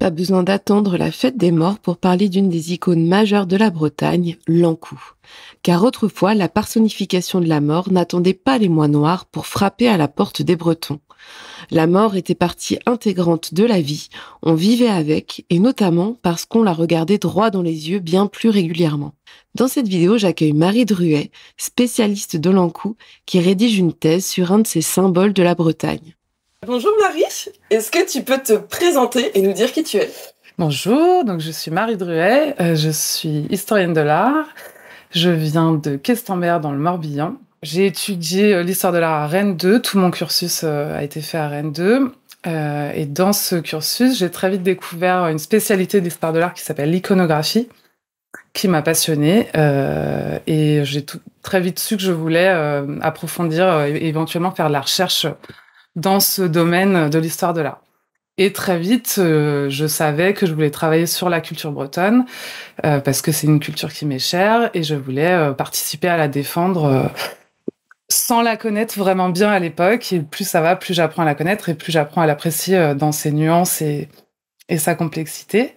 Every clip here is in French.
Pas besoin d'attendre la fête des morts pour parler d'une des icônes majeures de la Bretagne, l'Ankou. Car autrefois, la personnification de la mort n'attendait pas les mois noirs pour frapper à la porte des Bretons. La mort était partie intégrante de la vie, on vivait avec, et notamment parce qu'on la regardait droit dans les yeux bien plus régulièrement. Dans cette vidéo, j'accueille Marie Druet, spécialiste de l'Ankou, qui rédige une thèse sur un de ces symboles de la Bretagne. Bonjour Marie, est-ce que tu peux te présenter et nous dire qui tu es? Bonjour, donc je suis Marie Druet, je suis historienne de l'art, je viens de Questembert dans le Morbihan. J'ai étudié l'histoire de l'art à Rennes 2, tout mon cursus a été fait à Rennes 2. Et dans ce cursus, j'ai très vite découvert une spécialité d'histoire de l'art qui s'appelle l'iconographie, qui m'a passionnée. Et j'ai très vite su que je voulais approfondir et éventuellement faire de la recherche dans ce domaine de l'histoire de l'art. Et très vite, je savais que je voulais travailler sur la culture bretonne, parce que c'est une culture qui m'est chère, et je voulais participer à la défendre sans la connaître vraiment bien à l'époque. Et plus ça va, plus j'apprends à la connaître, et plus j'apprends à l'apprécier dans ses nuances et sa complexité.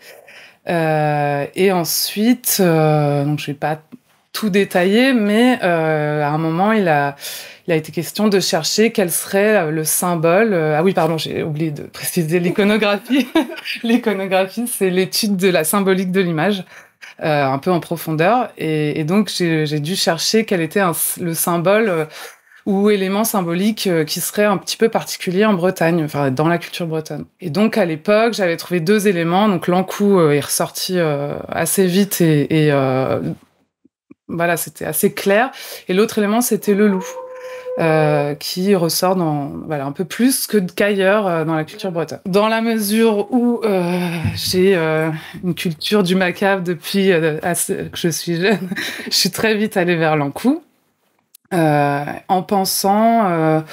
Et ensuite, donc je vais pas tout détailler, mais à un moment, il a été question de chercher quel serait le symbole. Ah oui, pardon, j'ai oublié de préciser l'iconographie. L'iconographie, c'est l'étude de la symbolique de l'image, un peu en profondeur. Et donc, j'ai dû chercher quel était le symbole ou élément symbolique qui serait un petit peu particulier en Bretagne, enfin dans la culture bretonne. Et donc, à l'époque, j'avais trouvé deux éléments. Donc, l'Ankou est ressorti assez vite et voilà, c'était assez clair. Et l'autre élément, c'était le loup, qui ressort un peu plus qu'ailleurs dans la culture bretonne. Dans la mesure où j'ai une culture du macabre depuis que je suis jeune, je suis très vite allée vers l'Ankou, en pensant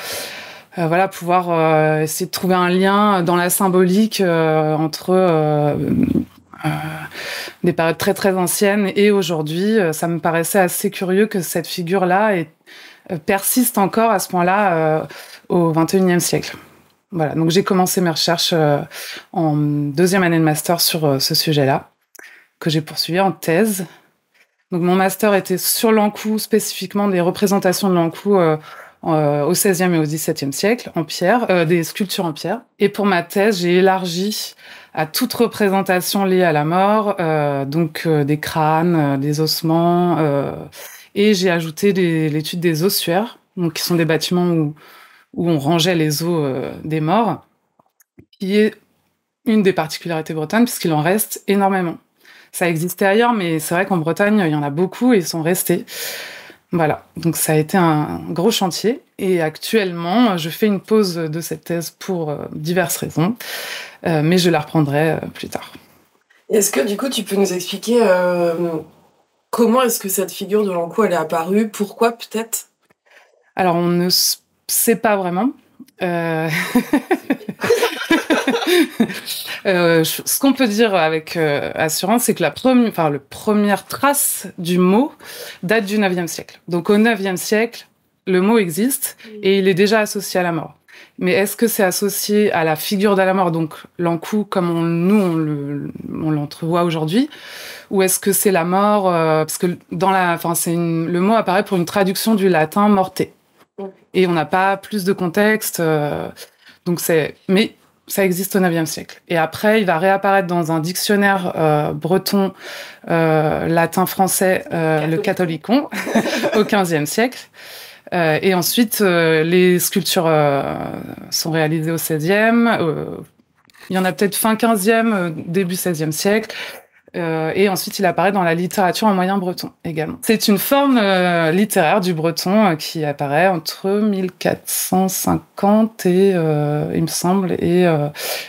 pouvoir essayer de trouver un lien dans la symbolique entre des périodes très très anciennes et aujourd'hui. Ça me paraissait assez curieux que cette figure-là persiste encore à ce point-là au XXIe siècle. Voilà, donc j'ai commencé mes recherches en deuxième année de master sur ce sujet-là, que j'ai poursuivi en thèse. Donc mon master était sur l'Ankou, spécifiquement des représentations de l'Ankou au XVIe et au XVIIe siècle, en pierre, des sculptures en pierre. Et pour ma thèse, j'ai élargi à toute représentation liée à la mort, donc des crânes, des ossements, et j'ai ajouté l'étude des ossuaires, donc qui sont des bâtiments où on rangeait les os des morts, qui est une des particularités bretonnes, puisqu'il en reste énormément. Ça existait ailleurs, mais c'est vrai qu'en Bretagne, il y en a beaucoup et ils sont restés. Voilà, donc ça a été un gros chantier. Et actuellement, je fais une pause de cette thèse pour diverses raisons, mais je la reprendrai plus tard. Est-ce que du coup, tu peux nous expliquer comment est-ce que cette figure de l'Ankou elle est apparue? Pourquoi peut-être? Alors, on ne sait pas vraiment. Ce qu'on peut dire avec assurance, c'est que la première trace du mot date du IXe siècle. Donc au IXe siècle, le mot existe et il est déjà associé à la mort. Mais est-ce que c'est associé à la figure de la mort, donc l'Ankou comme on l'entrevoit aujourd'hui, ou est-ce que c'est la mort parce que le mot apparaît pour une traduction du latin morte. Et on n'a pas plus de contexte, mais ça existe au IXe siècle. Et après, il va réapparaître dans un dictionnaire breton, latin, français, le Catholicon, au XVe siècle. Et ensuite, les sculptures sont réalisées au XVIe. Il y en a peut-être fin XVe, début XVIe siècle. Et ensuite, il apparaît dans la littérature en moyen breton également. C'est une forme littéraire du breton qui apparaît entre 1450 et, il me semble, et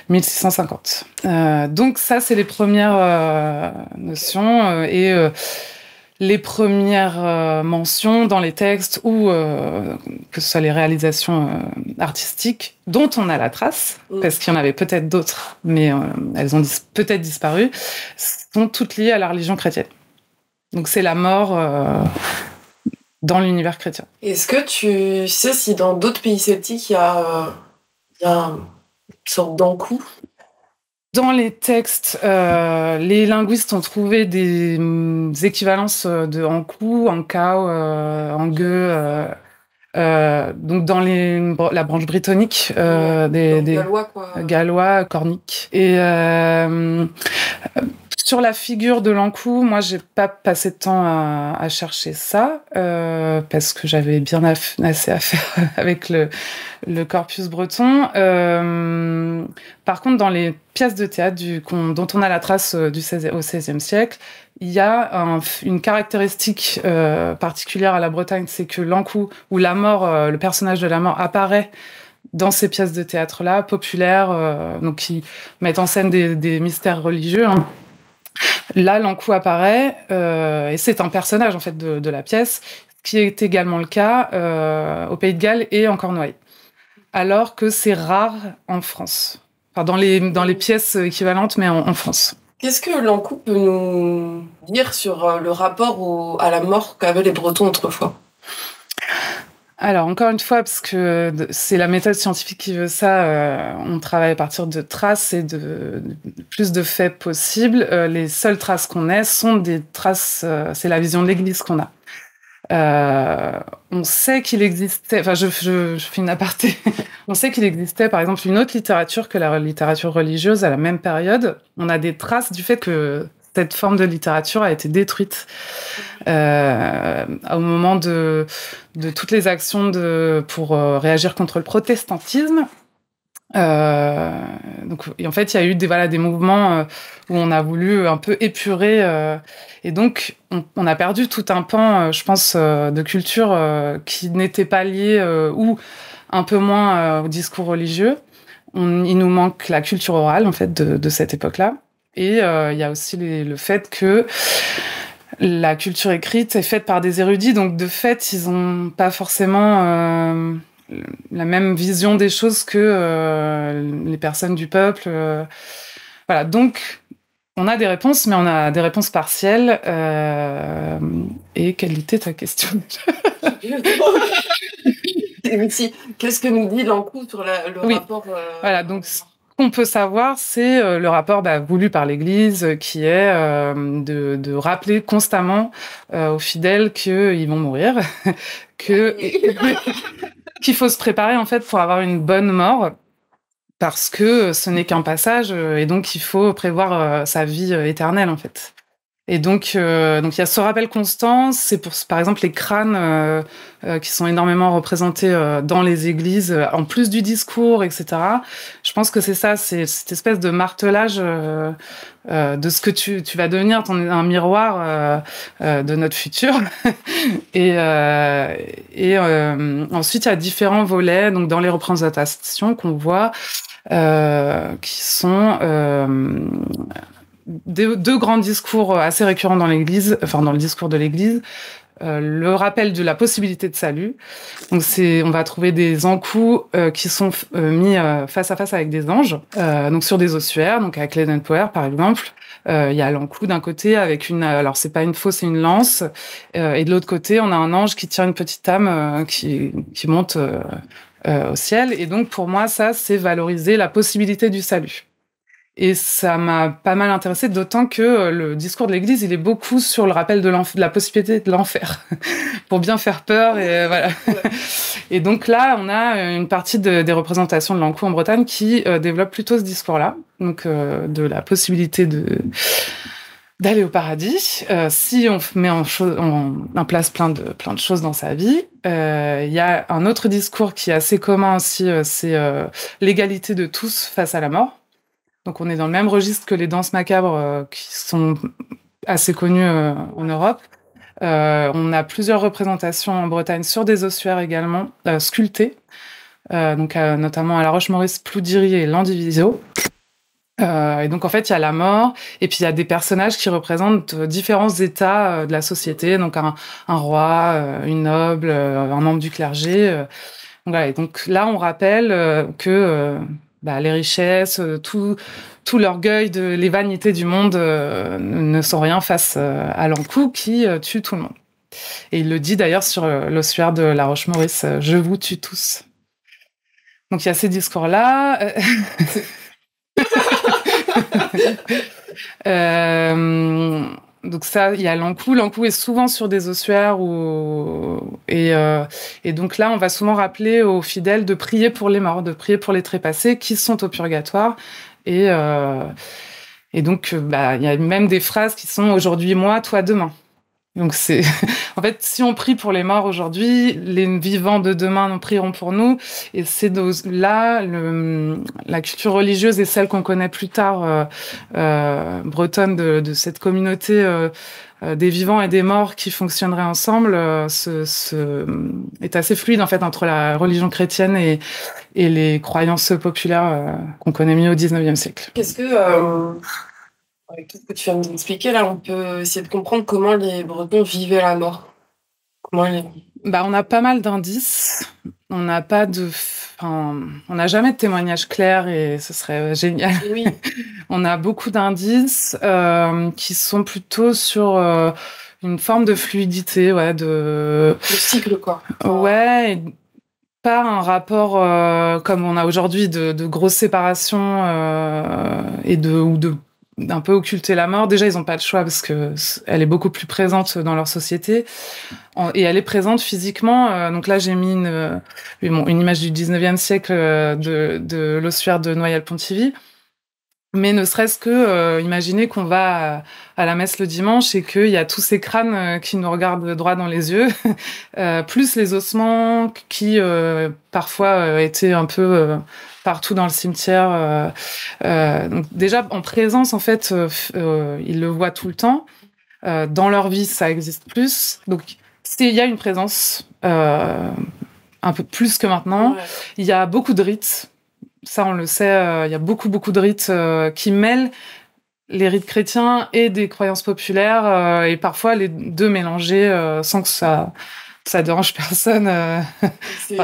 1650. Donc ça, c'est les premières notions et les premières mentions dans les textes ou que ce soit les réalisations artistiques dont on a la trace, parce qu'il y en avait peut-être d'autres, mais elles ont peut-être disparu, sont toutes liées à la religion chrétienne. Donc c'est la mort dans l'univers chrétien. Est-ce que tu sais si dans d'autres pays celtiques, il y a une sorte d'Ankou? Dans les textes, les linguistes ont trouvé des équivalences de Ankou, Ankau, Angue, donc dans la branche brittonique, des gallois, quoi. Gallois, corniques. Et sur la figure de l'Ankou, moi, j'ai pas passé de temps à chercher ça, parce que j'avais bien assez à faire avec le corpus breton. Par contre, dans les pièces de théâtre dont on a la trace au XVIe siècle, il y a une caractéristique particulière à la Bretagne, c'est que l'Ankou, ou la mort, le personnage de la mort apparaît dans ces pièces de théâtre-là, populaires, donc qui mettent en scène des mystères religieux. Hein. Là, l'Ankou apparaît, et c'est un personnage en fait de la pièce, qui est également le cas au Pays de Galles et en Cornouailles, alors que c'est rare en France, enfin, dans les pièces équivalentes, mais en France. Qu'est-ce que l'Ankou peut nous dire sur le rapport à la mort qu'avaient les Bretons autrefois ? Alors, encore une fois, parce que c'est la méthode scientifique qui veut ça, on travaille à partir de traces et de plus de faits possibles. Les seules traces qu'on ait sont des traces, c'est la vision de l'Église qu'on a. On sait qu'il existait, enfin je fais une aparté, on sait qu'il existait par exemple une autre littérature que la littérature religieuse à la même période. On a des traces du fait que cette forme de littérature a été détruite au moment de toutes les actions pour réagir contre le protestantisme. Donc, et en fait, il y a eu des mouvements où on a voulu un peu épurer, et donc on a perdu tout un pan, je pense, de culture qui n'était pas lié ou un peu moins au discours religieux. Il nous manque la culture orale en fait de cette époque-là, et il y a aussi le fait que la culture écrite est faite par des érudits, donc de fait, ils n'ont pas forcément la même vision des choses que les personnes du peuple. Voilà, donc on a des réponses, mais on a des réponses partielles. Et quelle était ta question ? Qu'est-ce que nous dit l'Ankou sur le rapport Voilà, donc ce qu'on peut savoir, c'est le rapport voulu par l'Église, qui est de rappeler constamment aux fidèles qu'ils vont mourir, qu'il faut se préparer en fait pour avoir une bonne mort, parce que ce n'est qu'un passage, et donc il faut prévoir sa vie éternelle en fait. Et donc il y a ce rappel constant. C'est pour par exemple les crânes qui sont énormément représentés dans les églises, en plus du discours, etc. Je pense que c'est ça, c'est cette espèce de martelage de ce que tu vas devenir, un miroir de notre futur. et ensuite il y a différents volets, donc dans les représentations qu'on voit, qui sont deux grands discours assez récurrents dans l'Église, enfin dans le discours de l'Église. Le rappel de la possibilité de salut. Donc on va trouver des Ankous qui sont mis face à face avec des anges, donc sur des ossuaires, donc avec l'Edenpoer par exemple. Il y a l'Ankou d'un côté avec alors c'est pas une faux, c'est une lance, et de l'autre côté on a un ange qui tient une petite âme qui monte au ciel. Et donc pour moi ça c'est valoriser la possibilité du salut. Et ça m'a pas mal intéressée, d'autant que le discours de l'Église, il est beaucoup sur le rappel de la possibilité de l'enfer, pour bien faire peur, et voilà. Et donc là, on a une partie des représentations de l'Ankou en Bretagne qui développe plutôt ce discours-là, donc de la possibilité d'aller au paradis, si on met en place plein de choses dans sa vie. Il y a un autre discours qui est assez commun aussi, c'est l'égalité de tous face à la mort. Donc on est dans le même registre que les danses macabres qui sont assez connues en Europe. On a plusieurs représentations en Bretagne sur des ossuaires également, sculptés, donc notamment à La Roche-Maurice, Ploudiry et Landivisio. Et donc en fait il y a la mort, et puis il y a des personnages qui représentent différents états de la société, donc un roi, une noble, un membre du clergé. Donc, voilà. Et donc là on rappelle que les richesses, tout l'orgueil, les vanités du monde ne sont rien face à l'Ankou qui tue tout le monde. Et il le dit d'ailleurs sur l'ossuaire de La Roche-Maurice, « Je vous tue tous ». Donc il y a ces discours-là. Donc ça, il y a l'encou. L'encou est souvent sur des ossuaires et donc là, on va souvent rappeler aux fidèles de prier pour les morts, de prier pour les trépassés qui sont au purgatoire. Et donc, il y a même des phrases qui sont aujourd'hui moi, toi demain. Donc c'est en fait, si on prie pour les morts aujourd'hui, les vivants de demain nous prieront pour nous. Et c'est là la culture religieuse et celle qu'on connaît plus tard bretonne de cette communauté des vivants et des morts qui fonctionneraient ensemble est assez fluide en fait entre la religion chrétienne et les croyances populaires qu'on connaît mieux au 19e siècle. Qu'est-ce que avec tout ce que tu viens de nous expliquer, là, on peut essayer de comprendre comment les Bretons vivaient la mort. On a pas mal d'indices. On n'a pas on n'a jamais de témoignages clairs et ce serait génial. Oui. On a beaucoup d'indices qui sont plutôt sur une forme de fluidité, le cycle, quoi. Ouais. Et pas un rapport comme on a aujourd'hui de grosses séparations et d'un peu occulter la mort. Déjà, ils n'ont pas le choix parce que elle est beaucoup plus présente dans leur société et elle est présente physiquement. Donc là, j'ai mis une image du 19e siècle de l'ossuaire de Noyelles-Pontivy. Mais ne serait-ce que imaginer qu'on va à la messe le dimanche et qu'il y a tous ces crânes qui nous regardent droit dans les yeux, plus les ossements qui parfois étaient un peu partout dans le cimetière. Donc déjà en présence, en fait, ils le voient tout le temps. Dans leur vie, ça existe plus. Donc il y a une présence un peu plus que maintenant. Ouais. Il y a beaucoup de rites. Ça, on le sait, il y a beaucoup de rites qui mêlent les rites chrétiens et des croyances populaires, et parfois les deux mélangés sans que ça dérange personne. C'est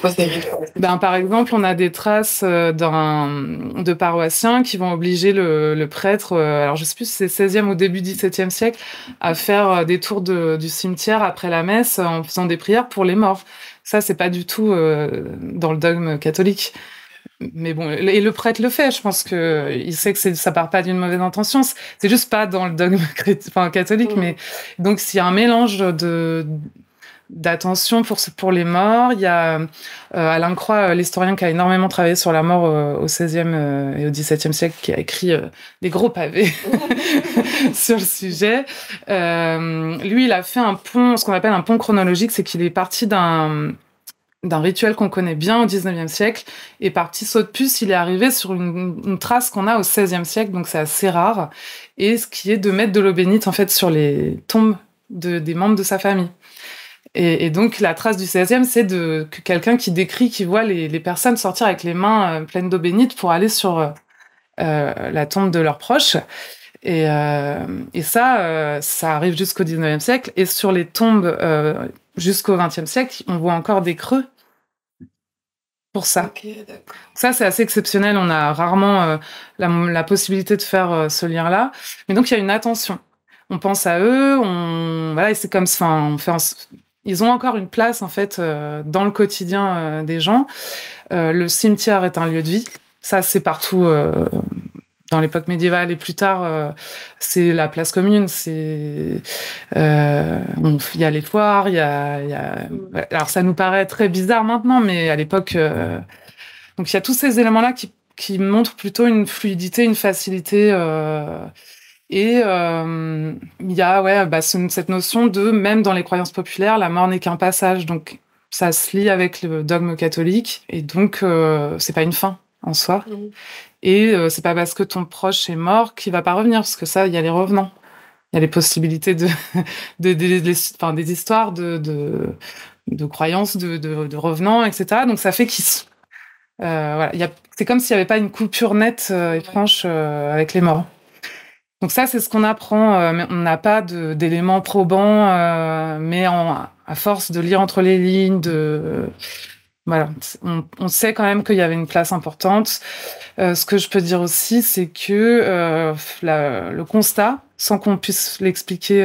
quoi ces rites ? Par exemple, on a des traces de paroissiens qui vont obliger le prêtre, alors je sais plus si c'est 16e ou début 17e siècle, à faire des tours du cimetière après la messe en faisant des prières pour les morts. Ça, c'est pas du tout dans le dogme catholique. Mais bon, et le prêtre le fait, je pense que il sait que ça part pas d'une mauvaise intention, c'est juste pas dans le dogme catholique, mais donc s'il y a un mélange d'attention pour les morts, il y a Alain Croix, l'historien qui a énormément travaillé sur la mort au XVIe et au XVIIe siècle, qui a écrit des gros pavés sur le sujet. Lui, il a fait ce qu'on appelle un pont chronologique, c'est qu'il est parti d'un rituel qu'on connaît bien au 19e siècle, et par petit saut de puce, il est arrivé sur une trace qu'on a au 16e siècle, donc c'est assez rare, et ce qui est de mettre de l'eau bénite, en fait, sur les tombes des membres de sa famille. Et donc, la trace du 16e, c'est que quelqu'un qui décrit, qui voit les personnes sortir avec les mains pleines d'eau bénite pour aller sur la tombe de leurs proches. Et ça arrive jusqu'au 19e siècle, et sur les tombes jusqu'au 20e siècle, on voit encore des creux pour ça. Okay, d'accord. Ça, c'est assez exceptionnel. On a rarement la possibilité de faire ce lien-là. Mais donc, il y a une attention. On pense à eux, et c'est comme ça. Ils ont encore une place, en fait, dans le quotidien des gens. Le cimetière est un lieu de vie. Ça, c'est partout. Dans l'époque médiévale et plus tard, c'est la place commune, il y a les foires, alors ça nous paraît très bizarre maintenant, mais à l'époque, donc il y a tous ces éléments-là qui montrent plutôt une fluidité, une facilité, et il y a cette notion de, même dans les croyances populaires, la mort n'est qu'un passage, donc ça se lie avec le dogme catholique, et donc c'est pas une fin en soi. Et c'est pas parce que ton proche est mort qu'il va pas revenir, parce que ça, il y a les revenants. Il y a les possibilités des histoires de croyances, de revenants, etc. Donc ça fait c'est comme s'il y avait pas une coupure nette et franche avec les morts. Donc ça, c'est ce qu'on apprend. Mais on n'a pas d'éléments probants, mais à force de lire entre les lignes, voilà, on sait quand même qu'il y avait une place importante. Ce que je peux dire aussi, c'est que le constat, sans qu'on puisse l'expliquer,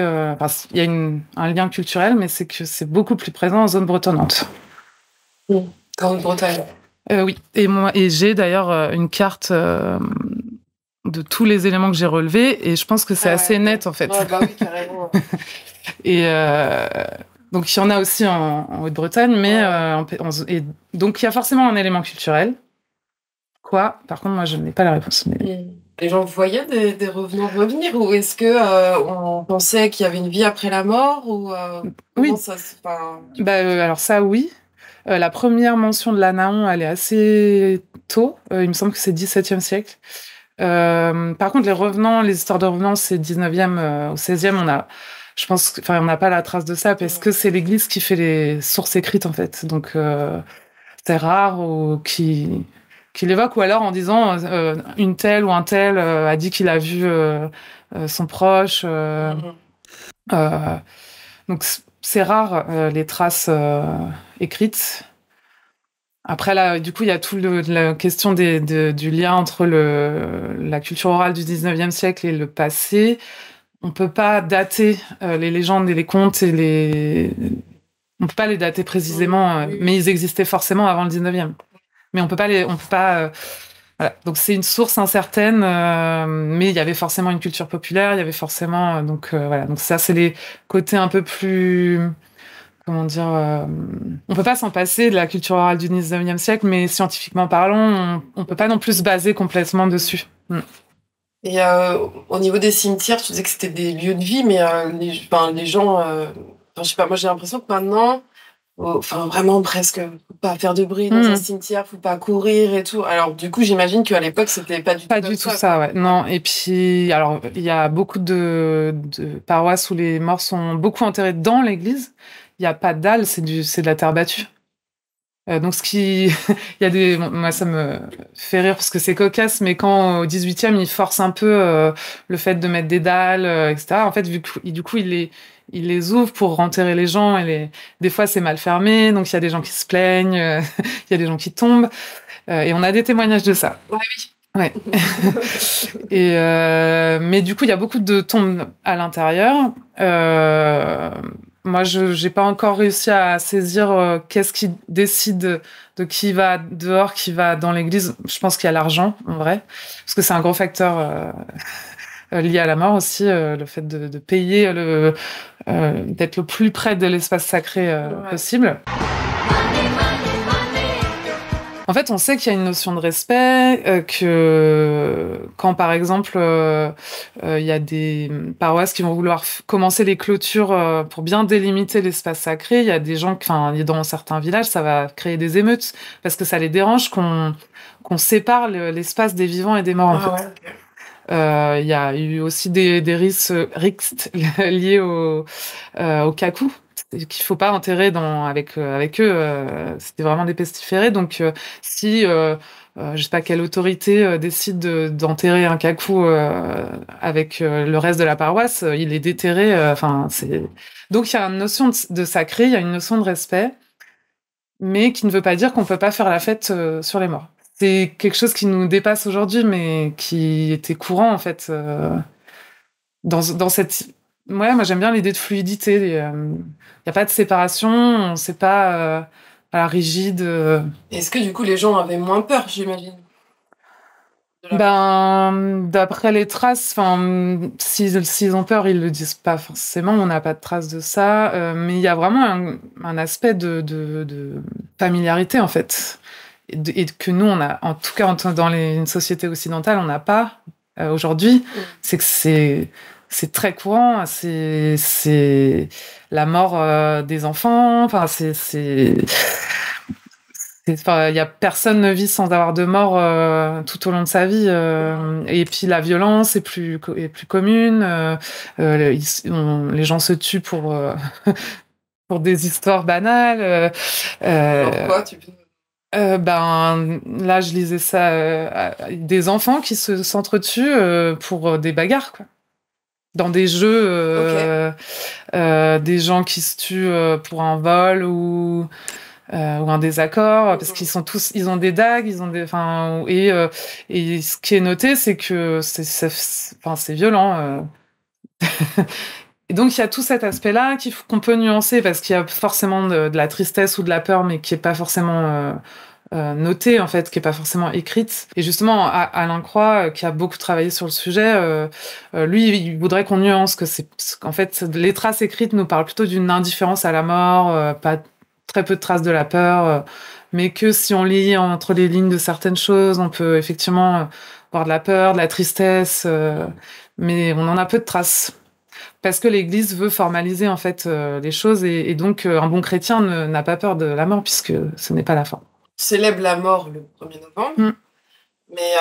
il y a un lien culturel, mais c'est que c'est beaucoup plus présent en zone bretonnante. Grande-Bretagne. Oui, et j'ai d'ailleurs une carte de tous les éléments que j'ai relevés, et je pense que c'est assez net, en fait. Ouais, bah oui, carrément. Et donc, il y en a aussi en Haute-Bretagne, mais et donc il y a forcément un élément culturel. Quoi? Par contre, moi, je n'ai pas la réponse. Mais... Les gens voyaient des revenants revenir, ou est-ce que on pensait qu'il y avait une vie après la mort, ou oui. Ça se alors ça, oui. La première mention de l'Anaon, elle est assez tôt. Il me semble que c'est 17e siècle. Par contre, les revenants, les histoires de revenants, c'est 19e au 16e. On n'a pas la trace de ça parce que c'est l'Église qui fait les sources écrites, en fait. Donc, c'est rare qui l'évoque, ou alors en disant une telle ou un tel a dit qu'il a vu son proche. Donc, c'est rare, les traces écrites. Après, là, du coup, il y a toute la question du lien entre la culture orale du 19e siècle et le passé. On peut pas dater les légendes et les contes on peut pas les dater précisément, mais ils existaient forcément avant le 19e. Mais on peut pas voilà. Donc, c'est une source incertaine, mais il y avait forcément une culture populaire, il y avait forcément, voilà. Donc, ça, c'est les côtés un peu plus, comment dire, on peut pas s'en passer de la culture orale du 19e siècle, mais scientifiquement parlant, on peut pas non plus se baser complètement dessus. Et au niveau des cimetières, tu disais que c'était des lieux de vie, mais les gens, je sais pas, moi j'ai l'impression que maintenant, vraiment presque, faut pas faire de bruit dans un cimetière, faut pas courir et tout. Alors du coup, j'imagine qu'à l'époque, c'était pas du tout ça, ouais. Non. Et puis, alors, il y a beaucoup de paroisses où les morts sont beaucoup enterrés dans l'église. Il y a pas de dalle, c'est de la terre battue. Donc il y a moi ça me fait rire parce que c'est cocasse, mais quand au 18e ils forcent un peu le fait de mettre des dalles, etc. En fait, du coup ils les ouvrent pour enterrer les gens, et des fois c'est mal fermé, donc il y a des gens qui se plaignent, il y a des gens qui tombent, et on a des témoignages de ça. Ouais, oui. Ouais. Et mais du coup il y a beaucoup de tombes à l'intérieur. Moi, j'ai pas encore réussi à saisir qu'est-ce qui décide de qui va dehors, qui va dans l'église. Je pense qu'il y a l'argent, en vrai, parce que c'est un gros facteur lié à la mort aussi, le fait de payer, d'être le plus près de l'espace sacré possible. En fait, on sait qu'il y a une notion de respect, que quand, par exemple, il y a des paroisses qui vont vouloir commencer les clôtures pour bien délimiter l'espace sacré, il y a des gens, dans certains villages, ça va créer des émeutes parce que ça les dérange qu'on sépare l'espace des vivants et des morts. En fait. Il y a eu aussi des rixes liés au cacou, qu'il faut pas enterrer avec eux. C'était vraiment des pestiférés. Donc, si je sais pas quelle autorité décide d'enterrer un cacou avec le reste de la paroisse, il est déterré. Donc il y a une notion de sacré, il y a une notion de respect, mais qui ne veut pas dire qu'on peut pas faire la fête sur les morts. C'est quelque chose qui nous dépasse aujourd'hui, mais qui était courant en fait dans cette. Ouais, moi j'aime bien l'idée de fluidité. Il n'y a pas de séparation, on ne sait pas rigide. Est-ce que du coup les gens avaient moins peur, j'imagine? D'après les traces, s'ils ont peur, ils le disent pas forcément. On n'a pas de traces de ça, mais il y a vraiment un aspect de familiarité en fait, et que nous on a, en tout cas dans une société occidentale, on n'a pas aujourd'hui. C'est que c'est très courant, c'est la mort des enfants. Enfin, il y a personne ne vit sans avoir de mort tout au long de sa vie. Et puis la violence est plus commune. Les gens se tuent pour pour des histoires banales. Pourquoi tu peux... Là, je lisais ça, des enfants qui s'entretuent pour des bagarres, quoi. Dans des jeux, des gens qui se tuent pour un vol ou un désaccord, parce ils ont des dagues, et ce qui est noté, c'est que c'est violent. Et donc il y a tout cet aspect-là qu'on peut nuancer, parce qu'il y a forcément de la tristesse ou de la peur, mais qui est pas forcément notée, en fait, qui est pas forcément écrite. Et justement, Alain Croix, qui a beaucoup travaillé sur le sujet, lui, il voudrait qu'on nuance qu'en fait, les traces écrites nous parlent plutôt d'une indifférence à la mort, pas très peu de traces de la peur, mais que si on lit entre les lignes de certaines choses, on peut effectivement voir de la peur, de la tristesse, mais on en a peu de traces. Parce que l'Église veut formaliser en fait les choses et donc un bon chrétien n'a pas peur de la mort puisque ce n'est pas la fin. On célèbre la mort le 1er novembre, mais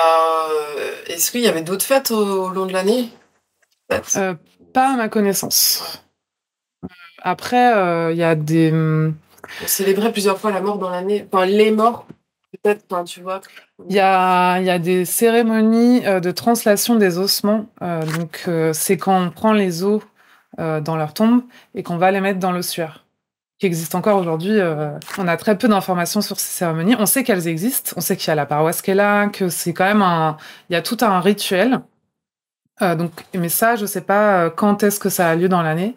est-ce qu'il y avait d'autres fêtes au long de l'année? Pas à ma connaissance. Après, il y a des... On célébrait plusieurs fois la mort dans l'année, enfin les morts, peut-être, enfin, tu vois. Il y a des cérémonies de translation des ossements. Donc, c'est quand on prend les os dans leur tombe et qu'on va les mettre dans l'ossuaire, qui existe encore aujourd'hui. On a très peu d'informations sur ces cérémonies. On sait qu'elles existent. On sait qu'il y a la paroisse qui est là, que c'est quand même il y a tout un rituel. Mais ça, je sais pas quand est-ce que ça a lieu dans l'année.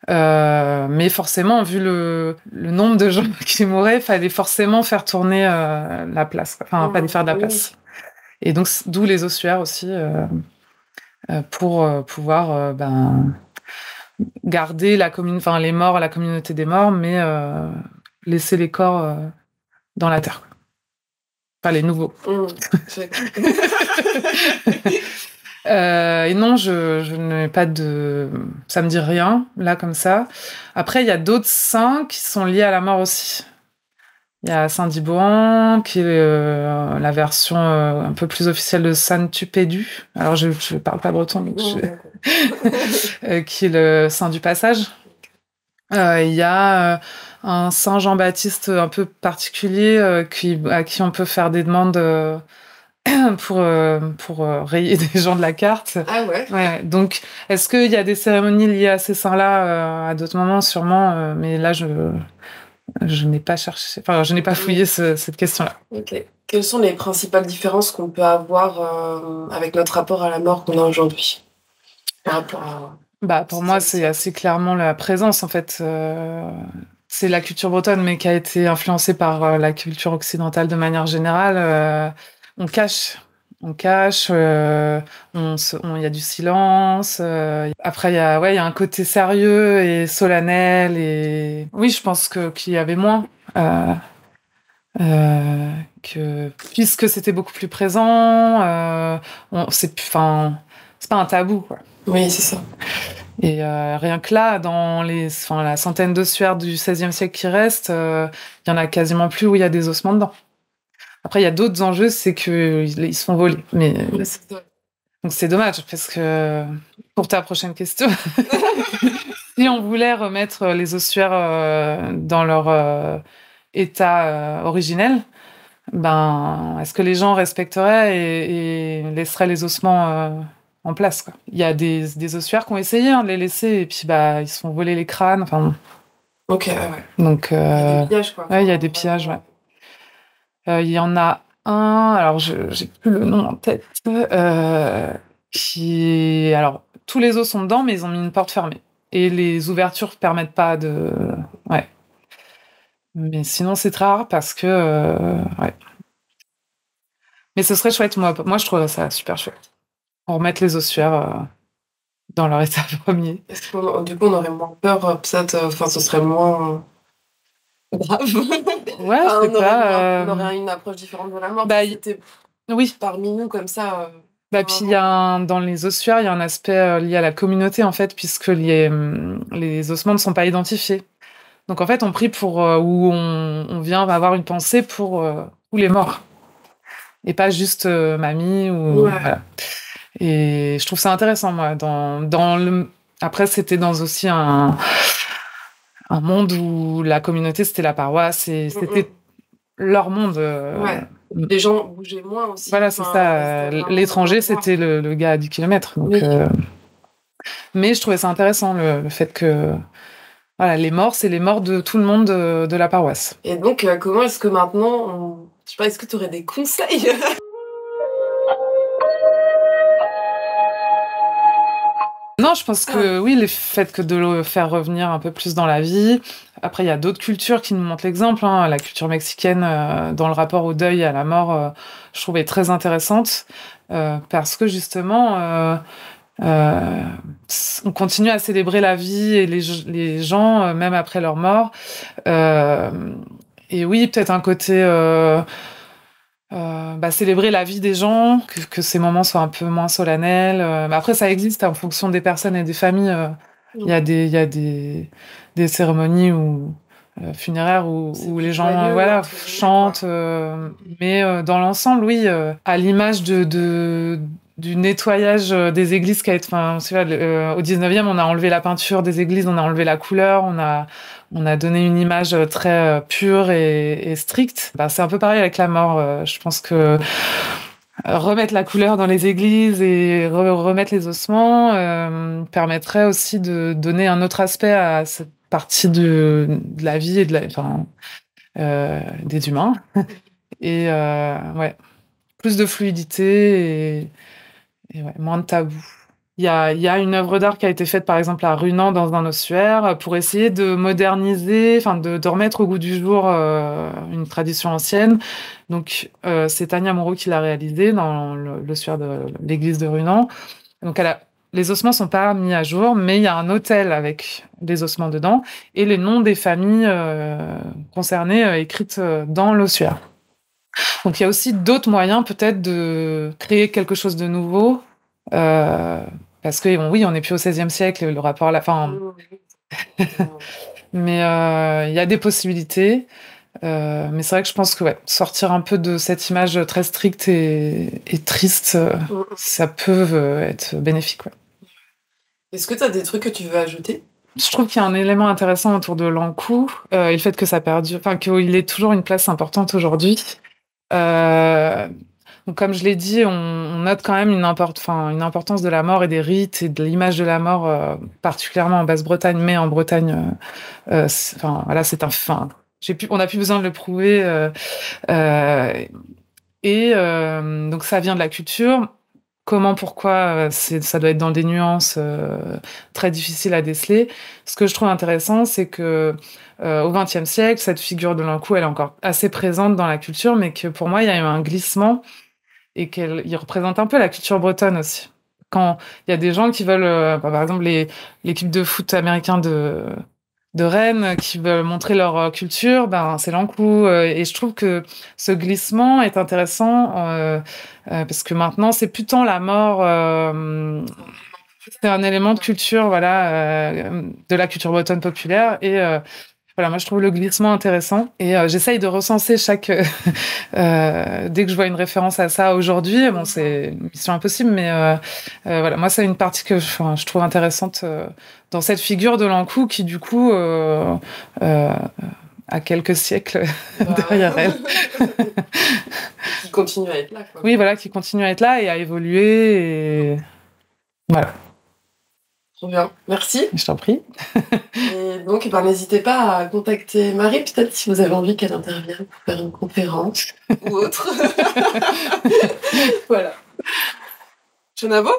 Mais forcément, vu le nombre de gens qui mouraient, il fallait forcément faire tourner la place. Enfin, fallait faire de la place. Et donc, d'où les ossuaires aussi, pour pouvoir garder les morts à la communauté des morts, mais laisser les corps dans la terre. Enfin, les nouveaux. Et non, je n'ai pas de... Ça me dit rien, là, comme ça. Après, il y a d'autres saints qui sont liés à la mort aussi. Il y a Saint Diboan, qui est la version un peu plus officielle de Saint Tupédu. Alors, je parle pas breton, donc qui est le saint du passage. Il y a un Saint Jean-Baptiste un peu particulier à qui on peut faire des demandes... pour rayer des gens de la carte. Ah ouais. Ouais. Donc, est-ce qu'il y a des cérémonies liées à ces saints-là à d'autres moments, sûrement, mais là, je n'ai pas cherché, enfin, je n'ai pas fouillé cette question-là. Ok. Quelles sont les principales différences qu'on peut avoir avec notre rapport à la mort qu'on a aujourd'hui par rapport à... Pour moi, c'est assez clairement la présence, en fait. C'est la culture bretonne, mais qui a été influencée par la culture occidentale de manière générale. On cache, il y a du silence. Après, il y a un côté sérieux et solennel. Et oui, je pense qu'il y avait moins. Puisque c'était beaucoup plus présent, c'est pas un tabou, quoi. Oui, c'est ça. Et rien que là, dans la centaine d'ossuaires du XVIe siècle qui restent, il y en a quasiment plus où il y a des ossements dedans. Après, il y a d'autres enjeux, c'est qu'ils se font voler. Mais donc c'est dommage, parce que pour ta prochaine question, si on voulait remettre les ossuaires dans leur état originel, est-ce que les gens respecteraient et laisseraient les ossements en place, quoi. Il y a des ossuaires qui ont essayé de les laisser, et puis ils se font voler les crânes. Enfin, ok, ouais. Donc, il y a des pillages, quoi. Ouais, il y a des pillages, ouais. Il y en a un, alors j'ai plus le nom en tête, alors tous les os sont dedans, mais ils ont mis une porte fermée. Et les ouvertures permettent pas de... Ouais. Mais sinon, c'est très rare parce que... Ouais. Mais ce serait chouette, moi je trouve ça super chouette. On remettre les ossuaires dans leur état premier. Est-ce que, du coup, on aurait moins peur, peut-être, ce serait moins... grave. Ouais, c'est on aurait une approche différente de la mort. C'était oui. parmi nous comme ça. Puis dans les ossuaires, il y a un aspect lié à la communauté, en fait, puisque les ossements ne sont pas identifiés. Donc en fait, on prie pour où on vient avoir une pensée pour tous les morts. Et pas juste mamie ou... Ouais. Voilà. Et je trouve ça intéressant, moi. Après, c'était dans aussi un monde où la communauté, c'était la paroisse et c'était leur monde. Ouais. Les gens bougeaient moins aussi. Voilà, c'est ça. L'étranger, c'était le gars à 10 km. Donc, oui. Mais je trouvais ça intéressant, le fait que voilà, les morts, c'est les morts de tout le monde de la paroisse. Et donc, comment est-ce que maintenant... Je sais pas, est-ce que tu aurais des conseils? Non, je pense que oui, le fait que de le faire revenir un peu plus dans la vie, Après, il y a d'autres cultures qui nous montrent l'exemple. Hein. La culture mexicaine, dans le rapport au deuil et à la mort, je trouvais très intéressante parce que justement, on continue à célébrer la vie et les gens, même après leur mort. Et oui, peut-être un côté célébrer la vie des gens, que ces moments soient un peu moins solennels. Mais après, ça existe en fonction des personnes et des familles. Il y a des cérémonies funéraires où les gens joyeux, chantent. Mais dans l'ensemble, oui, à l'image du nettoyage des églises qui a été, au 19e, on a enlevé la peinture des églises, on a enlevé la couleur, on a donné une image très pure et stricte. C'est un peu pareil avec la mort. Je pense que remettre la couleur dans les églises et remettre les ossements permettrait aussi de donner un autre aspect à cette partie de la vie et des humains. Et plus de fluidité et moins de tabou. Il y a une œuvre d'art qui a été faite, par exemple, à Runan, dans un ossuaire, pour essayer de moderniser, de remettre au goût du jour une tradition ancienne. Donc, c'est Tania Moreau qui l'a réalisé dans l'ossuaire de l'église de Runan. Donc, les ossements sont pas mis à jour, mais il y a un autel avec les ossements dedans et les noms des familles concernées écrites dans l'ossuaire. Donc, il y a aussi d'autres moyens, peut-être, de créer quelque chose de nouveau. Parce que oui, on n'est plus au XVIe siècle, le rapport à la fin. Mais il y a des possibilités. Mais c'est vrai que je pense que sortir un peu de cette image très stricte et triste, ça peut être bénéfique. Ouais. Est-ce que tu as des trucs que tu veux ajouter ? Je trouve qu'il y a un élément intéressant autour de l'Ankou et le fait que ça perdure, qu'il ait toujours une place importante aujourd'hui. Donc, comme je l'ai dit, on note quand même une importance de la mort et des rites et de l'image de la mort, particulièrement en Basse-Bretagne, mais en Bretagne, on n'a plus besoin de le prouver. Donc, ça vient de la culture. Comment, pourquoi, ça doit être dans des nuances très difficiles à déceler. Ce que je trouve intéressant, c'est que au XXe siècle, cette figure de l'Ankou, elle est encore assez présente dans la culture, mais que pour moi, il y a eu un glissement et qu'il représente un peu la culture bretonne aussi. Quand il y a des gens qui veulent, par exemple, l'équipe de foot américain de Rennes, qui veulent montrer leur culture, c'est l'Ankou. Et je trouve que ce glissement est intéressant parce que maintenant, c'est plus tant la mort. C'est un élément de culture, de la culture bretonne populaire. Et moi, je trouve le glissement intéressant. Et j'essaye de recenser dès que je vois une référence à ça aujourd'hui. Bon, c'est une mission impossible, mais moi, c'est une partie que je trouve intéressante dans cette figure de l'Ankou qui, du coup, a quelques siècles derrière elle. Qui continue à être là, quoi. Oui, qui continue à être là et à évoluer. Et voilà. Trop bien, merci. Je t'en prie. Et donc, n'hésitez pas à contacter Marie, peut-être si vous avez envie qu'elle intervienne pour faire une conférence ou autre. Voilà. Kenavo